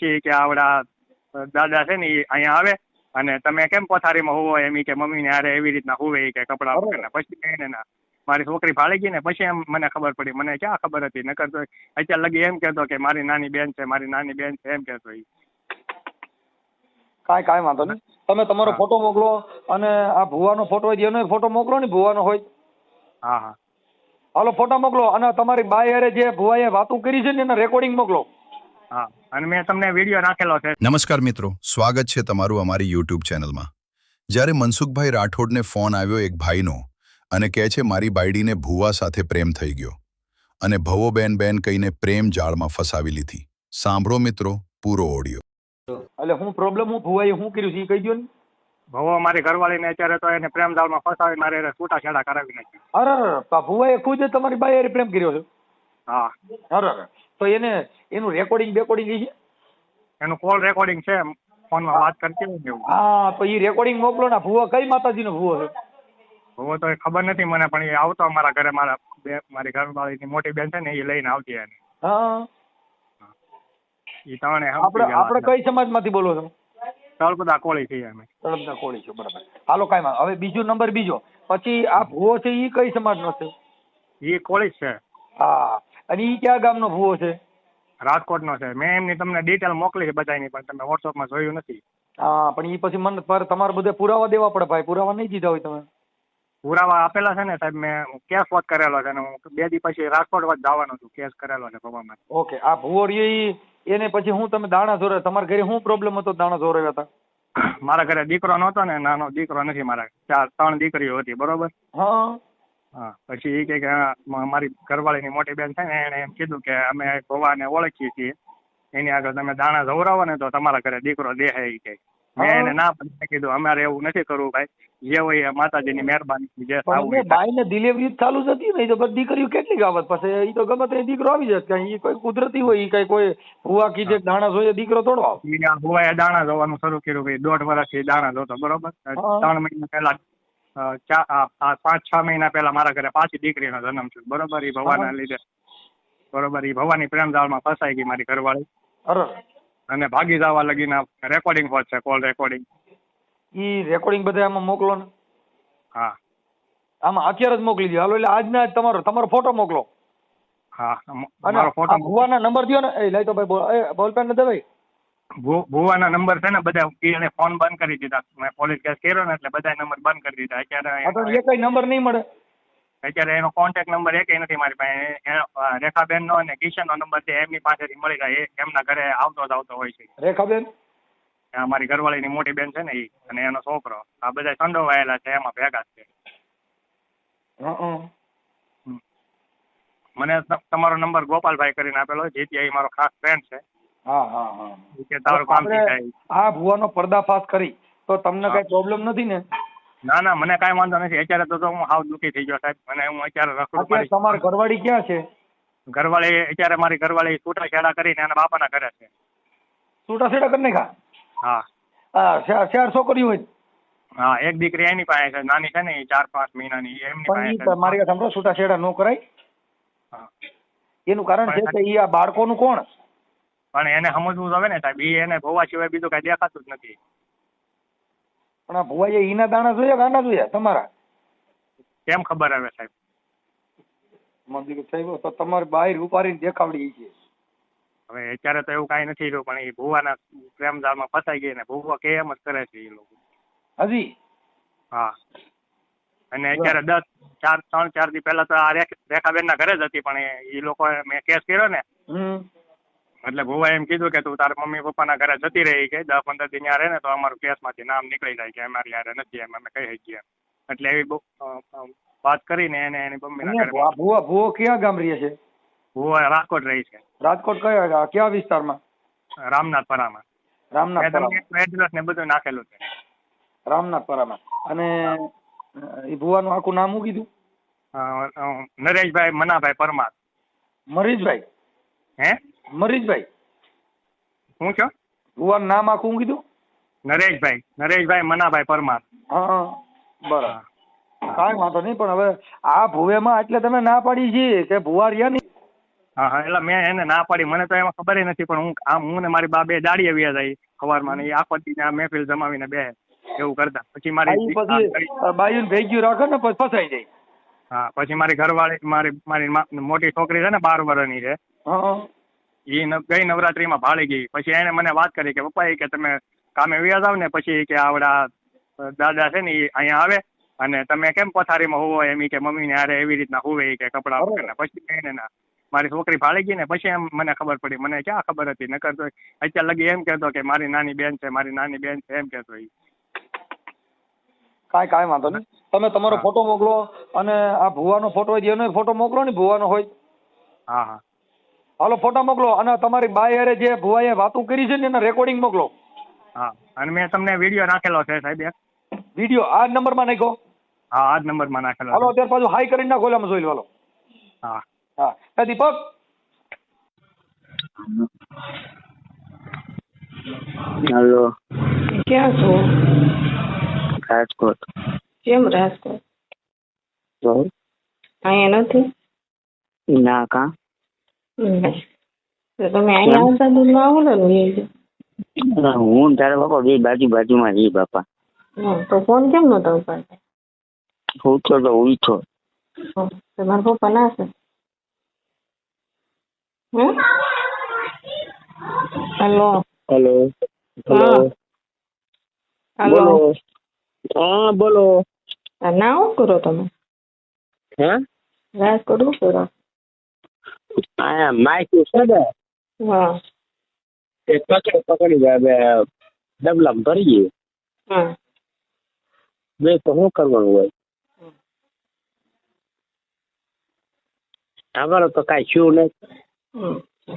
પછી કે આવડા દાદા છે ને એ અહીંયા આવે અને તમે કેમ પથારીમાં હોવો એમ કે મમ્મીને હારે એવી રીતના હોવે કે કપડાં વગરના. પછી એને ના મારી છોકરી ભાળી ગઈ ને પછી એમ મને ખબર પડી. મને ક્યાં ખબર હતી, નકર તો અત્યાર લગી એમ કહેતો કે મારી નાની બેન છે, મારી નાની બેન છે એમ કહેતો. કાંઈ વાંધો નહીં. તમે તમારો ફોટો મોકલો અને આ ભુવાનો ફોટો હોય એનો ફોટો મોકલો ને, ભુવાનો હોય. હા હા હાલો ફોટો મોકલો અને તમારી બાઈ હારે જે ભુવાએ વાતું કરી છે ને એના રેકોર્ડિંગ મોકલો. હા, અને મેં તમને વિડીયો નાખેલો છે. નમસ્કાર મિત્રો, સ્વાગત છે તમારું અમારી યુટ્યુબ ચેનલમાં. જ્યારે મનસુખભાઈ રાઠોડને ફોન આવ્યો એક ભાઈનો અને કહે છે મારી બાયડીને ભુવા સાથે પ્રેમ થઈ ગયો અને ભવો બેન બેન કહીને પ્રેમ જાળમાં ફસાવી લીધી. સાંભળો મિત્રો પૂરો ઓડિયો. એટલે હું પ્રોબ્લેમ હું ભુવાએ શું કર્યું છે એ કહી દો ને. ભવો મારી ઘરવાળીને અત્યારે તો એને પ્રેમ જાળમાં ફસાવી મારે એને છૂટાછેડા કરાવી નાખી. અરે ભુવાએ ખુદ જ તમારી બાઈ હારે પ્રેમ કર્યો છે. હા. અરે તો એનું રેકોર્ડિંગ છે. એનું કોલ રેકોર્ડિંગ છે, ફોનમાં વાત કરતી હોય ને એવું. હા, તો એ રેકોર્ડિંગ મોકલો ને. ભુવા કઈ માતાજીનો ભુવો છે? ભવો તો એ ખબર નથી મને, પણ એ આવતો અમારા ઘરે. મારી ઘરવાળીની મોટી બેન છે ને એ લઈને આવતી એને. હા, એ ત્રણે આપણે કઈ સમાજમાંથી બોલો છો? તળપદા કોળી છીએ અમે. તળપદા કોળી છો, બરાબર. હાલો કાંઈ માં. હવે બીજો નંબર બીજો. પછી આ ભુવો છે એ કઈ સમાજનો છે? એ કોળી જ છે. હા, અને એ કયા ગામનો ભુવો છે? રાજકોટનો છે. મેં એમની તમને ડિટેલ મોકલી છે બધાની, પણ તમે વોટ્સઅપમાં જોયું નથી. હા, પણ એ પછી મને તમારે બધે પુરાવા દેવા પડે ભાઈ. પુરાવા નહીં દીધા હોય તમે? પુરાવા આપેલા છે ને સાહેબ. મેં કેસ વોચ કરેલો છે ને હું 2 દી પછી રાજકોટ વચ જવાનો છું. કેસ કરેલો છે ભવામાં. ઓકે. આ ભુવો રહ્યો એને પછી હું તમે દાણા જોરે તમારા ઘરે શું પ્રોબ્લેમ હતો? દાણા જોરાવ્યા હતા? મારા ઘરે દીકરો નહોતો ને, નાનો દીકરો નથી મારા. 3 દીકરીઓ હતી, બરોબર. હા હા, પછી એ કે મારી ઘરવાળીની મોટી બેન છે ને એને એમ કીધું કે અમે ભવાને ઓળખીએ છીએ, એની આગળ તમે દાણા જોવરાવો ને તો તમારા ઘરે દીકરો દેહે. એ કે મેં એને ના પણ કીધું અમારે એવું નથી કરવું ભાઈ, જે હોય એ માતાજીની મહેરબાની. જે બાઈને ડિલિવરી ચાલુ જ હતી ને, એ તો બધી દીકરીઓ કેટલી આવત પછી એ તો ગમે તે દીકરો આવી જાય. કઈ કોઈ કુદરતી હોય, એ કઈ કોઈ ભુવા કીધે દાણા જોઈએ દીકરો થોડો આવે. ભુવાએ દાણા જોવાનું શરૂ કર્યું ભાઈ. 1.5 વર્ષથી દાણા જોતો, બરોબર. 3 મહિના પહેલા 5-6 મહિના પહેલા મારા ઘરે પાછી દીકરીનો જન્મ થયો, બરોબર. એ ભવાના લીધે, બરોબર. એ ભવાની પ્રેમ જાળમાં ફસાઈ ગઈ મારી ઘરવાળી. અને ભાગી જવા લગીના રેકોર્ડિંગ હોત છે, કોલ રેકોર્ડિંગ. ઈ રેકોર્ડિંગ બધા આમાં મોકલો ને. હા, આમાં અત્યારે જ મોકલી દો. હાલો, એટલે આજના તમારો ફોટો મોકલો. હા, મારો ફોટો. ભુવાના નંબર દો ને. એ લઈ તો ભાઈ બોલપેન ને દે ભાઈ. ભુવાના નંબર છે ને બધા એને ફોન બંધ કરી દીધા. મેં પોલીસ કેસ કર્યો ને એટલે બધા નંબર બંધ કરી દીધા. અત્યારે કઈ નંબર નહીં મળે. અત્યારે એનો કોન્ટેક્ટ નંબર એકેય નથી મારી પાસે. રેખાબેન નો અને કિશન નો નંબર છે, એમની પાસેથી મળી જાય. એમના ઘરે આવતો હોય છે. રેખાબેન મારી ઘરવાળીની મોટી બેન છે ને એ, અને એનો છોકરો, આ બધા સંડોવાયેલા છે, એમાં ભેગા છે. મને તમારો નંબર ગોપાલભાઈ કરીને આપેલો, જેથી એ મારો ખાસ ફ્રેન્ડ છે. તારું કામ થઈ જાય. આ ભુવાનો પર્દાફાશ કરી તો તમને કઈ પ્રોબ્લેમ નથી ને? ના ના, મને કઈ વાંધો નથી. અત્યારે તો હું હાવ દુઃખી થઈ ગયો સાહેબ. મને હું અત્યારે રખડું. તમારી ઘરવાળી ક્યાં છે? ઘરવાળી અત્યારે મારી ઘરવાળી છૂટાછેડા કરીને એના બાપાના ઘરે છે. છૂટાછેડા કરી નાખ્યા? હા. 4 છોકરીઓ હોય? હા, એક દીકરી એની પાસે છે, નાની છે ને 4-5 મહિનાની, એમની પાસે. મારી વાત સાંભળો, છૂટાછેડા ન કરાય. એનું કારણ છે કે ઈ આ બાળકોનું કોણ? પણ એને સમજવું જોઈએ ને સાહેબ. એને ભોવા સિવાય બીજું કઈ દેખાતું જ નથી. પણ આ ભુવાએ ઈના દાણા જોયા ગાંડા જોયા તમારા? કેમ ખબર આવે સાહેબ? સાહેબ તો તમારી બહાર ઉપાડીને દેખાવડી છે. હવે અત્યારે તો એવું કઈ નથી રહ્યું, પણ એ ભુવાના પ્રેમ જાળમાં ફસાઈ ગઈ ને ભુવા કે એમ જ કરે છે એ લોકો હજી. હા, અને અત્યારે 3-4 દી પહેલા તો આ રેખાબેન ના ઘરે જ હતી, પણ એ લોકો મેં કેસ કર્યો ને એટલે ભુવા એમ કીધું કે તું તારા મમ્મી પપ્પાના ઘરે જતી રહી કે 10-15 દી ત્યાં રહે ને તો અમારું કેસમાંથી નામ નીકળી જાય કે અમારી યારે નથી, એમ અમે કહી શકીએ. એટલે એવી વાત કરીને એને એની મમ્મીના ઘરે. ભુવો કયા ગામ રહે છે? ભુવા રાજકોટ રહી છે. રાજકોટ કયા વિસ્તારમાં? રામનાથપરામાં. એડ્રેસ ને બધું નાખેલું છે. રામનાથપરામાં. અને એ ભુવાનું આખું નામ શું કીધું? નરેશભાઈ મનાભાઈ પરમાર. મરીશભાઈ? હે, મરીશભાઈ શું છો? ભુવાનું નામ આખું શું કીધું? નરેશભાઈ મનાભાઈ પરમાર. હા, બરાબર. કાંઈ વાંધો નહીં. પણ હવે આ ભુવેમાં એટલે તમે ના પાડી છે કે ભુવા રહ્યા નહીં? હા હા, એટલે મેં એને ના પાડી, મને તો એમાં ખબર નથી, પણ હું ને મારી બા બે દાડી આવ્યા હતા સવારમાં, ને એ આખો દી મહેફિલ જમાવીને બે એવું કરતા. પછી મારી બાયું ભેગ્યું રાખે ને પછી ફસાઈ જાય. હા, પછી મારી ઘરવાળી મારી મોટી છોકરી છે ને 12 વર્ષની છે, એ ગઈ નવરાત્રીમાં ભાળી ગઈ. પછી એને મને વાત કરી કે પપ્પા એ કે તમે કામે વ્યા જાવ ને પછી કે આવડા દાદા છે ને એ અહીંયા આવે અને તમે કેમ પથારીમાં હોવો એમ કે મમ્મી ને હારે એવી રીતના હોવે કે કપડા વગરના. પછી એને ના મારી છોકરી ભાળી ગઈ ને પછી એમ મને ખબર પડી. મને ક્યાં ખબર હતી, નકર તો અત્યાર લગી એમ કહેતો કે મારી નાની બેન છે, મારી નાની બેન છે એમ કહેતો. કાંઈ વાંધો નહીં, તમે તમારો ફોટો મોકલો અને આ ભુવાનો ફોટો હોય એનો ફોટો મોકલો ને, ભુવાનો હોય. હા હા, હાલો ફોટા મોકલો અને તમારી બાઈ હારે જે ભુવાએ વાતું કરી છે ને એના રેકોર્ડિંગ મોકલો. હા, અને મેં તમને વિડીયો નાખેલો છે સાહેબ એક. વિડીયો આ નંબરમાં નાખો? હા, આ જ નંબરમાં નાખેલો. હાલો અત્યારે પાછું હાઈ કરીને નાખો, એલામાં જોઈ લો. હાલો. હા હા, દીપક. હેલો, ક્યાં છો? રાજકોટ. કેમ રાજકોટ? અહીંયા નથી? ના કા તો તમે અહીંયા આવતા દૂધમાં આવો ને. હું તારા બાપા બે બાજુમાં જઈ બાપા. તો ફોન કેમ નતો ઉપાડતા? હું તો ઉઠો. તમારા પપ્પા ના છે? Hello hello. હેલો. હા બોલો. ના શું કરો તમે? હે રાજકોટ શું કરો? આ માઇક છે ને, હા એ પકડી જાય ડબલામાં ભરી ગઈ. હા બે તો શું કરવાનું હોય? અમારે તો કાંઈ શું નહીં.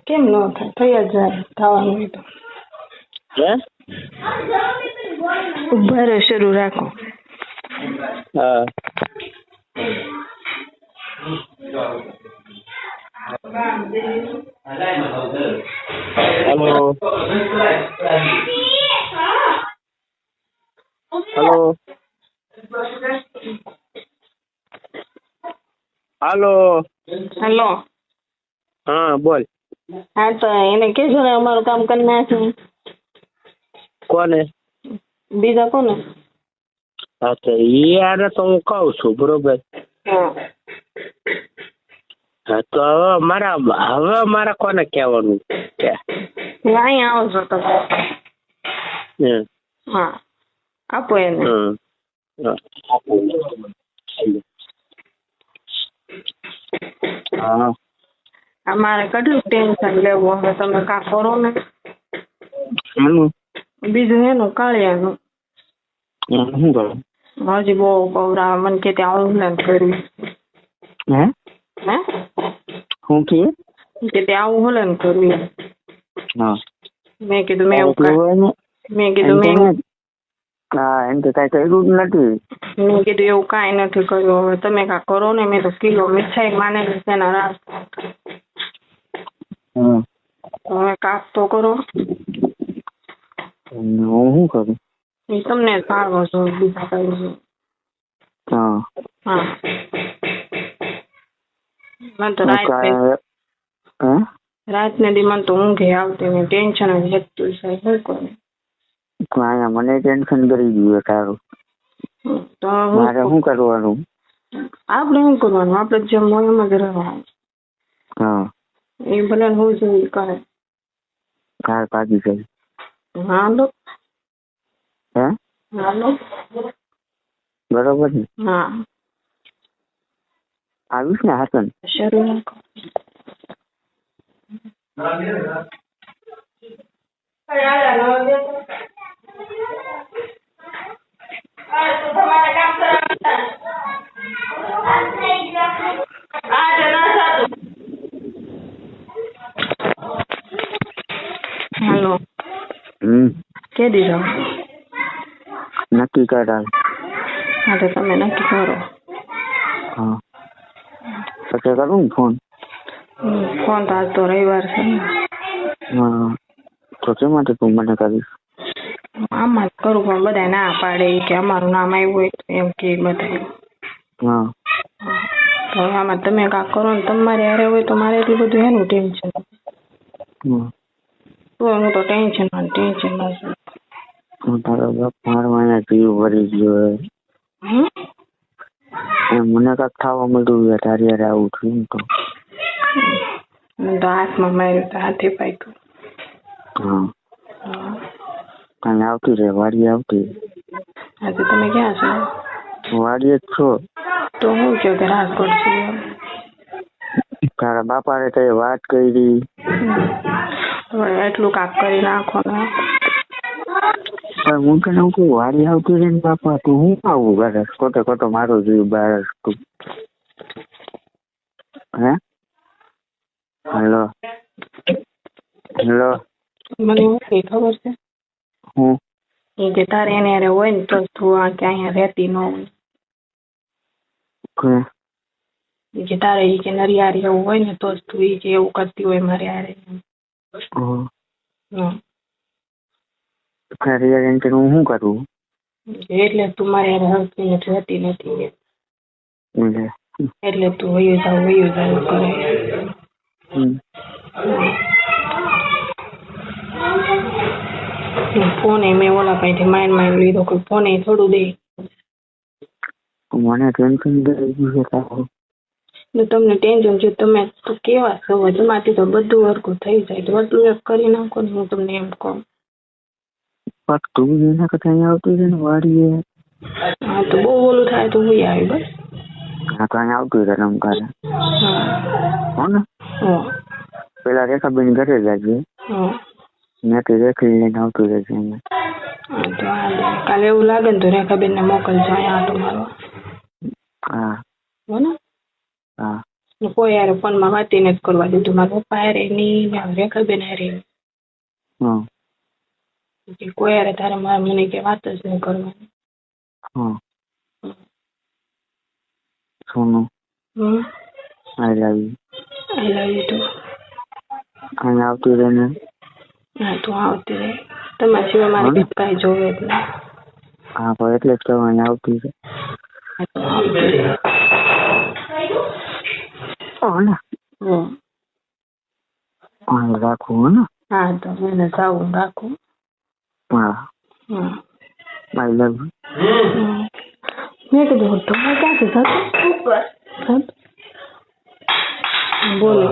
કેમ ન થાય? થઈ જ જાય થવાનું હોય તો. હે ઉભા રહો, શરૂ રાખો. હા. હેલો. હેલો. હાલો. હેલો. હા બોલ. હા તો એને કહેજો ને અમારું કામ કરી નાખ્યું. કોને? બીજા કોને? હા તો યાર તો હું કહું છું બરોબર. હા તો હવે મારા કોને કહેવાનું છે? અહીંયા આવજો તમે. હા આપો એને. હા અમારે કેટલું ટેન્શન લેવું, હવે તમે કા કરો ને. બીજું એનું કાળિયાનું શું કરું? હજી બહુ કવરા મને કે ત્યાં ઓનલાઈન કર્યું. હે શું કે ત્યાં આવું ઓનલાઈન કર્યું. હા મેં કીધું મેં હા એમ તો કાંઈ કર્યું જ નથી. મેં કીધું એવું કાંઈ નથી કર્યું, હવે તમે કા કરો ને. મેં તો કિલો મીઠાઈ માનેલી છે ને રાત. હવે કાપ તો કરો. હું શું કરું? એ તમને ભાવો છો, બીજા કઈ. હા હા મને તો રાતને દી મને તો ઊંઘે આવતી ને ટેન્શન જ વધતું છે. શું કરું? મને ટેન્શન કરી ગયું તારું. તો મારે શું કરવાનું? આપણે શું કરવાનું? આપણે જેમ હોય એમ જ રહેવાનું. હા એ ભલે હું જોઈ કરે. કાર પાકી ગઈ. હાલો. હે હાલો. બરોબર ને? હા આવીશ ને હાસન? શરૂ રાખો. હાલો. કે દીધો નક્કી કરાવ. હા તો તમે નક્કી કરો. હા પછી કરું ને ફોન. ફોન તો આજ તો રવિવાર છે ને. હા તો કેમ માટે તું મને કરીશ? આમાં જ કરું પણ બધા ના પાડે કે અમારું નામ આવ્યું હોય એમ કે બધા. હા તો તો હવે આમાં તમે કાંક કરો ને તમારે હારે હોય તો મારે એટલું બધું એનું ટેન્શન તો હું તો ટેન્શનમાં છું. તારો બાપ મારવાના જીવ ભરી ગયો મને કાંક થવા મળ્યું તારી યાર આવું થયું તો હાથમાં માર્યું તો હાથે પાક્યું. કાલે આવતી રે વાડી આવતી. આજે તમે ક્યાં છો? વાડીએ જ છો. તો હું છે કે રાજકોટ છું. તારા બાપાને કઈ વાત કરી? એટલું કાક કરી નાખો ને. પણ હું તને કહું વાડી આવતી રે ને બાપા તું હું આવું કરે ખોટે ખોટો મારો જીવ બારસ તું હે? હેલો હેલો મને એવું કઈ ખબર છે હું એ કે તારે એને હારે હોય ને તો તું આ કે અહીંયા રહેતી ન હોય કે તારે એ કે નરિયારી એવું હોય ને તો જ તું એ કે એવું કરતી હોય મારે હારે. હું શું કરું એટલે તું મારે હારે હસતી નથી રહેતી નથી એટલે તું વયું જાવ કરે. ફોન મેં ઓલા પાસેથી માઇન્ડ લીધો કે ફોન થોડું દે. મને ટેન્શન તમને ટેન્શન છે તમે તો કેવા છો તમારાથી તો બધું હરકું થઈ જાય તો બધું એક કરી નાખો ને હું તમને એમ કહું. તું એના કરતા અહીંયા આવતી છે ને વાડીએ. હા તો બહુ ઓલું થાય તો હું આવી બસ. હા તો અહીંયા આવતું રહે રમકારે હો ને. પેલા રેખાબેન ઘરે જજે મેં તો રેખી લઈને આવતું રહેશે અહીંયા. કાલે એવું લાગે ને તો રેખાબેન ને મોકલજો અહીંયા આટો મારવા. હા હો ને. હા કોઈ યાર ફોનમાં વાત નથી કરવા દીધું મારા પપ્પા હારે ની રેખાબેન હારે કોઈ યાર તારે મારા મને કે વાત જ નહીં કરવાની. સોનું આઈ લવ યુ ટુ. અહીંયા આવતી રહે ને. હા તું આવતી રહે તમારા સિવાય મારે કાંઈ જોવે જ નહીં. હા પણ એટલે જ કહું અહીંયા આવતી રહે. રાખવું ને. હા તો એને જાવું રાખું. હા આઈ લવ મેં કીધું તમે ક્યાંથી જતો બોલો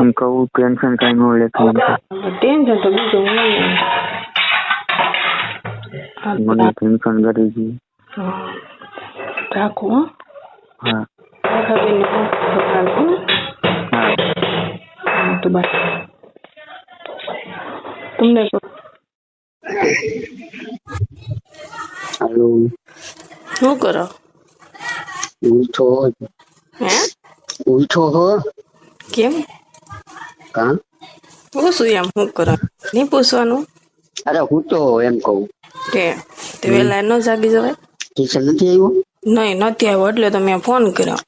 એમ કહું ટેન્શન કઈ ન લેતું. ટેન્શન તો બીજું મને ટેન્શન કરી ગયું. રાખું હા તો બસ તમને હાલો શું કરો? ઉઠો હે ઉઠો હો. કેમ કા પૂછું એમ શું કરો નહીં પૂછવાનું. અરે હું તો એમ કહું તે વેલા ન જાગી જવાય. કિશન નથી આવ્યો? નહીં નથી આવ્યો એટલે તો મેં ફોન કર્યો.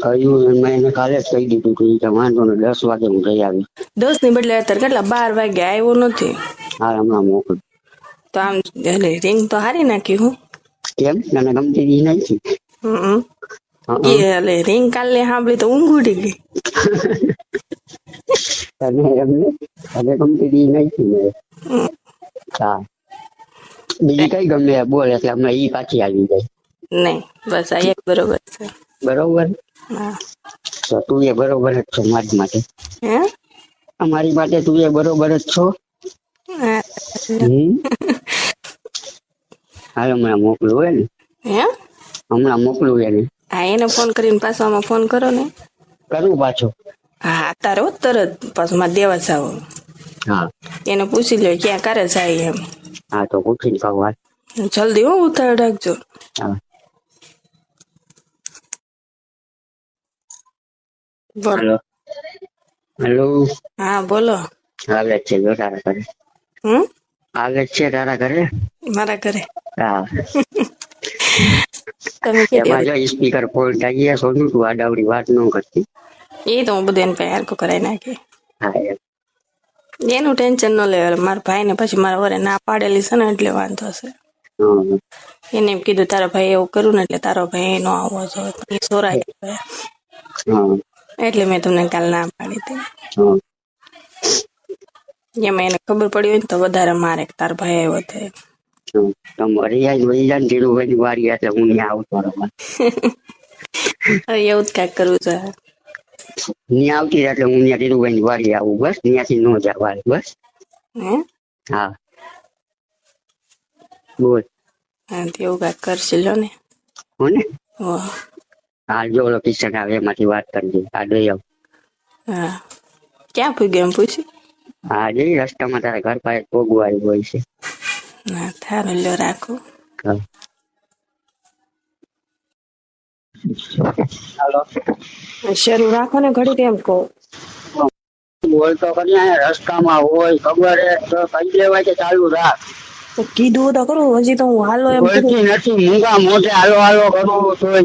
કહ્યું મેં એને કાલે જ કહી દીધું કે વાંધો ને 10 વાગે હું જઈ આવી. 10 ની બદલે અત્યારે કેટલા 12 વાગે આવ્યો નથી. હા હમણાં મોકલું તો આમ એટલે રિંગ તો હારી નાખી હું. કેમ મને ગમતી દી નથી. એટલે રિંગ કાલે સાંભળી તો ઊંઘ ઉડી ગઈ. અને એમને હવે ગમતી દી નથી ને. હા બીજી કઈ ગમે બોલ એટલે હમણાં ઈ પાછી આવી જાય. નહીં બસ આ એક બરોબર છે. બરોબર. હા તો તું એ બરોબર જ છો મારી માટે. હે અમારી માટે તું એ બરોબર જ છો. હાલ હમણાં મોકલું હોય ને. હે હમણાં મોકલું એને. હા એને ફોન કરીને પાછો આમાં ફોન કરો ને. કરું પાછો. હા તારે તરત પાછું મારે દેવા જાવ. હા એને પૂછી લ્યો ક્યાં કરે જાય એમ. હા તો પૂછીને કહું હાલ. જલ્દી હો ઉતાર રાખજો. હા બોલો. હેલો હા બોલો. આવે છે જો તારા ઘરે. આવે છે તારા ઘરે. મારા ઘરે. હા તમે એમાં જો સ્પીકર ફોલ્ટ થઈ ગયા સોનું તું આડાવડી વાત ન કરતી. એ તો હું બધું એને પાસે હરખું કરાવી નાખી. હા એનું ટેન્શન ન લેવાય. મારા ભાઈ ને પછી મારા વરે ના પાડેલી છે ને એટલે વાંધો છે. હા એને એમ કીધું તારા ભાઈ એવું કર્યું ને એટલે તારો ભાઈ નો આવવો જોઈએ પણ એ સોરાય ગયો. હા એટલે મેં તમને કાલ ના પાડી હતી. હા એમાં એને ખબર પડી હોય ને તો વધારે મારે કે તારો ભાઈ આવ્યો હતો. તમારે વહી જાય ધીરુભાઈ વારી એટલે હું ત્યાં આવતો રહું. હવે એવું જ કાંઈક કરવું છે. ત્યાં આવતી એટલે હું ત્યાં ધીરુભાઈ વારી આવું બસ ત્યાંથી ન જવા બસ. હે હા બોલ. હા તો એવું કાંઈક કરશે લો ને. હો ને હો. હા જો ઓલો કિશન આવે એમાંથી વાત કરજે આ દઈ આવ. હા ક્યાં પૂગ્યો એમ પૂછ્યું. હા જઈ રસ્તામાં તારા ઘર પાસે ભોગવાયું હોય છે. ના થારું લ્યો રાખું. હા. હાલો શરૂ રાખો ને ઘડી કેમ કહું. બોલ તો કરી રસ્તામાં હોય ખબર હે તો કહી દેવાય કે ચાલુ રાખ. તો કીધું તો ખરું હજી તો હું હાલો એમ કીધું. બોલતી નથી મૂંગા મોઢે હાલો હાલો કરવું તોય.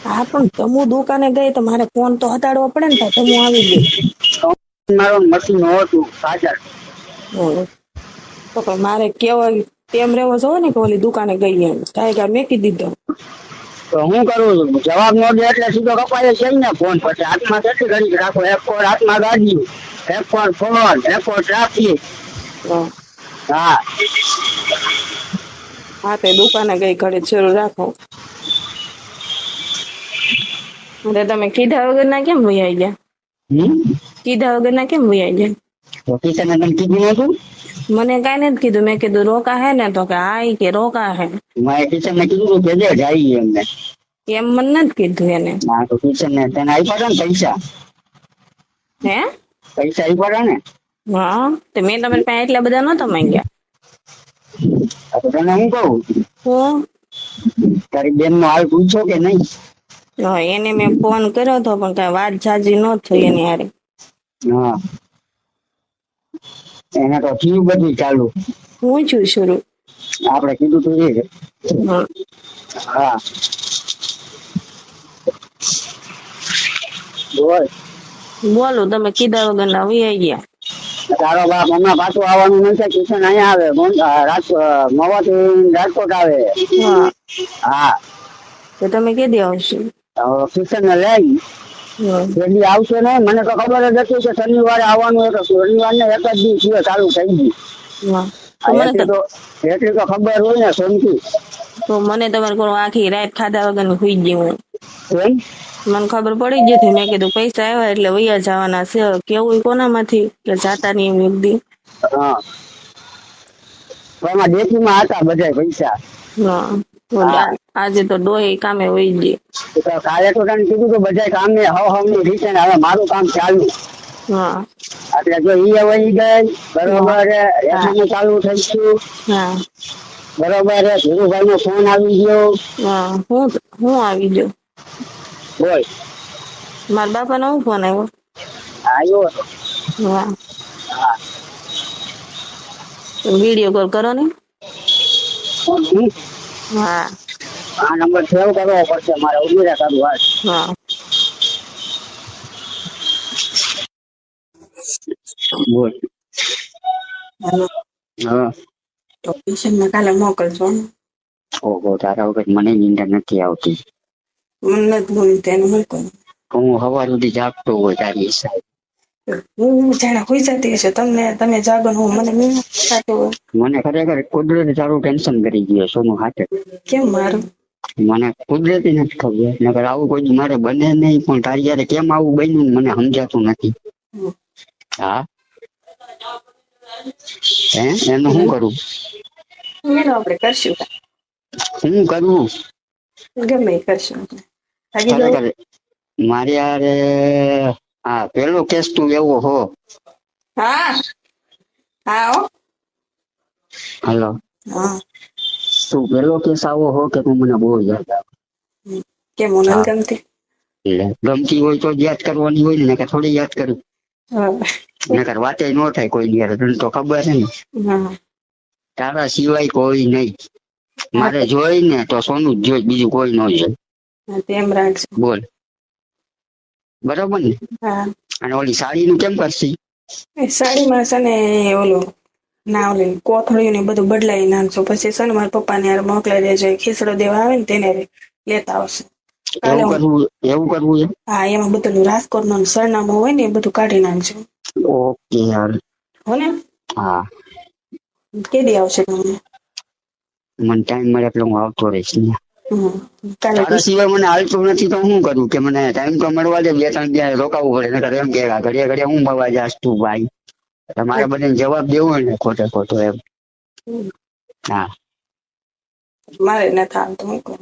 હા પણ તમુ દુકાને ગઈ તો મારે ફોન તો હટાડવો પડે ને ભાઈ તમુ આવી ગઈ. મારો મશીન હતું સાચા. તો પણ મારે કેવાય તેમ રેવો છો ને કે ઓલી દુકાને ગઈ એમ કાંઈ મેકી દીધો. તો હું કરું છું જવાબ ન દે એટલે સીધો કપાય છે ને ફોન પછી હાથમાં કેટલી ઘડી રાખો એક કોર હાથમાં ગાડી એક કોર ફોન એક કોર ટ્રાફિક. હા હા તે દુકાને ગઈ ઘડી શરૂ રાખો. એટલે તમે કીધા વગર ના કેમ વૈયા ગયા. કીધા વગર ના કેમ વૈયા ગયા. તો કિશન તને કીધું નતું. મને કાંઈ નથી કીધું મેં કીધું રોકા હે ને તો કે હા ઈ કે રોકા હે. મેં કિશન ને કીધું કે દે જાય એમને. એમ મને નથી કીધું એને. ના તો કિશન ને તને આપ્યા ને પૈસા. હે પૈસા આપ્યા ને. હા તો મેં તમારી પાસે એટલા બધા નહોતા માંગ્યા. તો તને હું કહું હું તારી બેન નો હાલ પૂછો કે નહીં. એને મેં ફોન કર્યો હતો પણ કઈ વાત ઝાઝી ન થઈ એની હારે. હા એને તો થયું બધું ચાલુ. હું છું શરૂ. આપણે કીધું તું એ. હા બોલ. બોલો તમે કીધા વગર ના વૈયા ગયા. તારો બાપ હમણાં પાછું આવવાનું નથી કિશન અહીંયા આવે મવાથી રાજકોટ આવે. હા તો તમે કીધી આવશે. કિશન ને લઈ પેલી આવશે ને મને તો ખબર જ હતી કે શનિવારે આવવાનું હતું શનિવાર ને એક જ દિવસ ચાલુ થઈ ગયું. એટલી તો ખબર હોય ને સોમથી. તો મને તમારે કોઈ આખી રાત ખાધા વગર ની સુઈ ગઈ હું. મને ખબર પડી ગઈ હતી મેં કીધું પૈસા આવ્યા એટલે વૈયા જવાના છે કેવું કોનામાંથી કે જાતા ની એમ એકદી. હા એમાં દેશીમાં હતા બધા પૈસા. આજે તો ડોહી કામે વહી ગઈ. કાલે તો તને કીધું કે બધા કામે હવ રીતે હવે મારું કામ ચાલુ. એટલે જો ઈ વહી ગઈ બરોબર ચાલુ થઈ ગયું. બરોબર ધીરુભાઈ નો ફોન આવી ગયો. હું આવી ગયો. બોલ મારા બાપા નો ફોન આવ્યો. આવ્યો હા વિડીયો કોલ કરો ને. હા આ નંબર સેવ કરવો પડશે મારે ઉમેરા કરવું હાલ. હા બોલ. હા તો ટ્યુશન માં કાલે મોકલજો. ઓહો તારા વખત મને નીંદર નથી આવતી. મને નથી બોલતી તેને શું કરું. હું સવાર સુધી જાગતો હોય તારી હિસાબ. હું જાણે હોઈ જતી હશે તમે જાગો હું મને હોય. મને ખરેખર કુદરત તારું ટેન્શન કરી ગયો સોનું હાથે. કેમ મારું. મને કુદરતી નથી ખબર નકર આવું કોઈ મારે બને નહીં પણ તારી યારે કેમ આવું બન્યું મને સમજાતું નથી. હા હે એનું શું કરું. આપણે કરશું. શું કરવું. ગમે કરશું. ખરેખર મારે યારે હા પેલો કેસ તું એવો હો. હા હા હલો હા તું પેલો કેસ આવો હો કે તું મને બહુ યાદ આવે. કેમ હું નથી ગમતી. ગમતી હોય તો યાદ કરવાની હોય ને કે થોડી યાદ કરું. નકર વાતે ન થાય કોઈ યાર તને તો ખબર છે ને. તારા સિવાય કોઈ નહીં. મારે જોઈ ને તો સોનું જ જોઈ બીજું કોઈ ન જોઈ. તેમ રાખજો. બોલ બરોબર ને. અને ઓલી સાડી નું કેમ કરશી. સાડીમાં છે ને ઓલું ના ઓલી કોથળીઓ ને બધું બદલાવી નાખજો. પછી છે ને મારા પપ્પાને યાર મોકલાઈ દેજો. એ ખીચડો દેવા આવે ને તેને લેતા આવશે. કાલે એવું કરવું છે? હા, એમાં બધું રાજકોટનું સરનામું હોય ને એ બધું કાઢી નાખજો. ઓકે યાર. હો ને? હા. કેદી આવશે તમને? મને ટાઈમ મળે એટલે હું આવતો રહીશ. કાલે તારા સિવાય મને હાલતું નથી તો હું કરું કે મને ટાઈમ તો મળવા દે, 2-3 દિવસ રોકાવું પડે. નકર એમ કે ઘડિયા ઘડિયા હું મળવા જાસ તું ભાઈ. તમારે બધાને જવાબ દેવો હોય ને ખોટે ખોટો એમ. હા, મારે નથી આવતું. હું કહું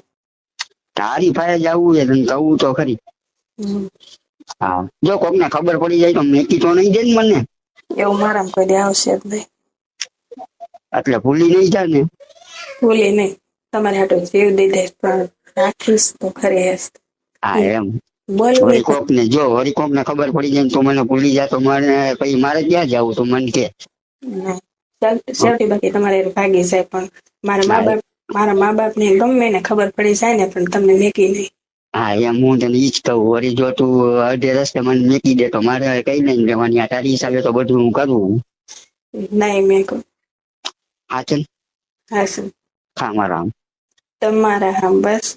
તારી પાસે જવું છે તને કહું તો ખરી. હા, જો કોક ને ખબર પડી જાય તો મેકી તો નહીં દે ને મને. એવું મારામાં કોઈ દે આવશે જ નહીં. એટલે ભૂલી નહીં જાય ને? ભૂલી નહીં. તમારે હાટું જીવ દઈ દે પણ રાખીશ તો ખરી હેસ. હા એમ. બોલવું વળી કોક ને જો વળી કોક ને ખબર પડી જાય તો મને ભૂલી જાય તો મને પછી મારે ક્યાં જવું તો મને કે. સેફટી બાકી તમારે ભાગી જાય પણ મારા મા બાપ ને ગમે ને ખબર પડી જાય ને પણ તમને મેકી નહીં. હા એમ હું તને ઈ જ કહું. વળી જો તું અડધે રસ્તે મને મેકી દે તો મારે કઈ નહીં રહેવાની. આ તારી હિસાબે તો બધું હું કરું. નહીં મેકું. હા ચલ. હા સર. ખા મારા આમ. તમારા હા બસ.